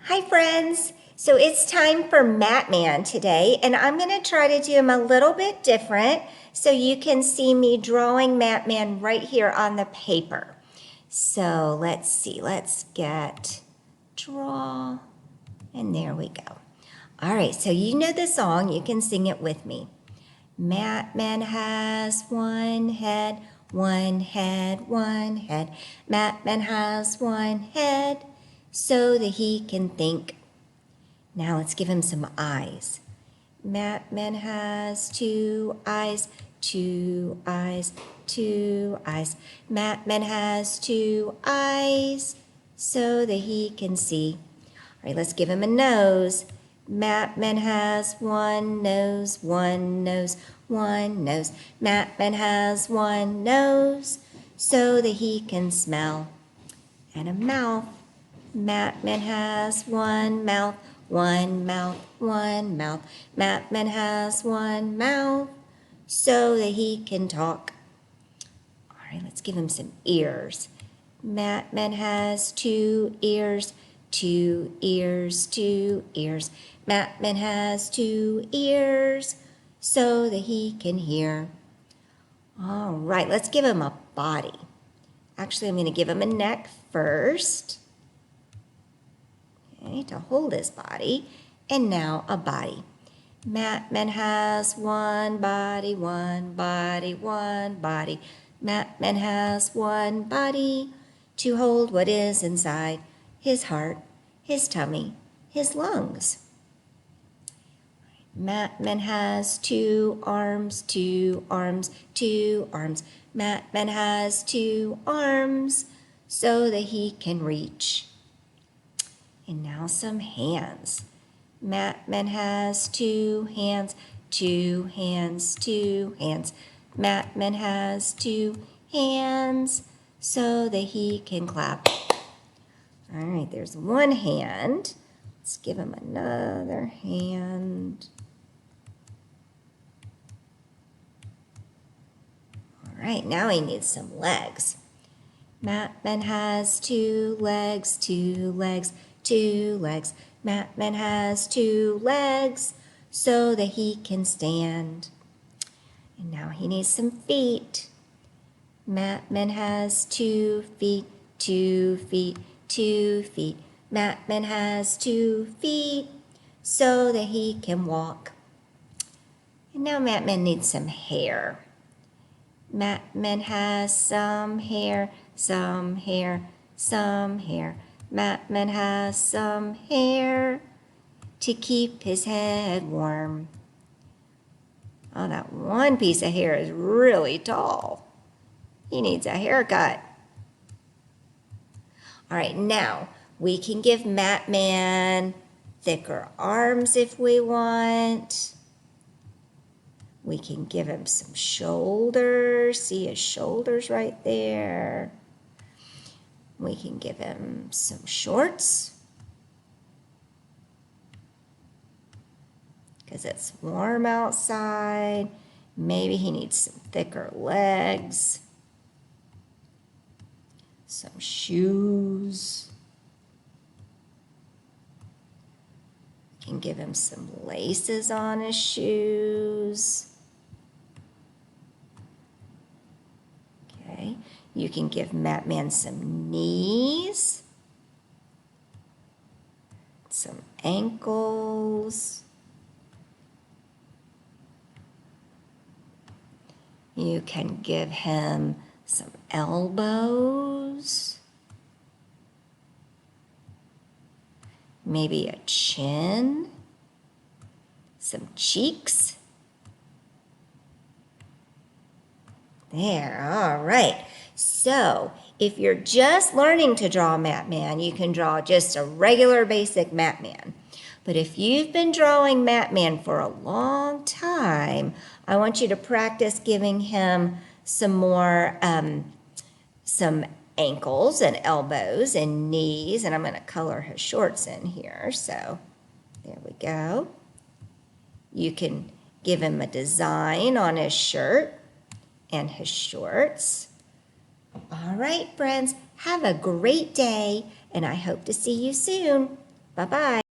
Hi friends! So it's time for Matman today, and I'm going to try to do him a little bit different so you can see me drawing Matman right here on the paper. So let's see, let's get draw, and there we go. All right, so you know the song, you can sing it with me. Matman has one head, one head, one head. Matman has one head so that he can think. Now let's give him some eyes. Matman has two eyes, two eyes, two eyes. Matman has two eyes so that he can see. All right, let's give him a nose. Matman has one nose, one nose, one nose. Matman has one nose so that he can smell. And a mouth. Matman has one mouth, one mouth, one mouth. Matman has one mouth so that he can talk. All right, let's give him some ears. Matman has two ears, two ears, two ears. Matman has two ears so that he can hear. All right, let's give him a body. Actually, I'm going to give him a neck first. Okay, to hold his body. And now a body. Matman has one body, one body, one body. Matman has one body to hold what is inside his heart, his tummy, his lungs. Matman has two arms, two arms, two arms. Matman has two arms so that he can reach. And now some hands. Matman has two hands, two hands, two hands. Matman has two hands so that he can clap. All right, there's one hand. Let's give him another hand. All right, now he needs some legs. Matman has two legs, two legs, two legs. Matman has two legs so that he can stand. And now he needs some feet. Matman has 2 feet, 2 feet, 2 feet. Matman has 2 feet so that he can walk. And now Matman needs some hair. Matman has some hair, some hair, some hair. Matman has some hair to keep his head warm. Oh, that one piece of hair is really tall. He needs a haircut. All right, now we can give Matman thicker arms if we want. We can give him some shoulders. See his shoulders right there. We can give him some shorts because it's warm outside. Maybe he needs some thicker legs, some shoes. We can give him some laces on his shoes. Okay, you can give Matman some knees, some ankles. You can give him some elbows, maybe a chin, some cheeks. There, all right. So if you're just learning to draw Matman, you can draw just a regular basic Matman. But if you've been drawing Matman for a long time, I want you to practice giving him some more, some ankles and elbows and knees. And I'm going to color his shorts in here. So there we go. You can give him a design on his shirt and his shorts. All right, friends, have a great day, and I hope to see you soon. Bye-bye.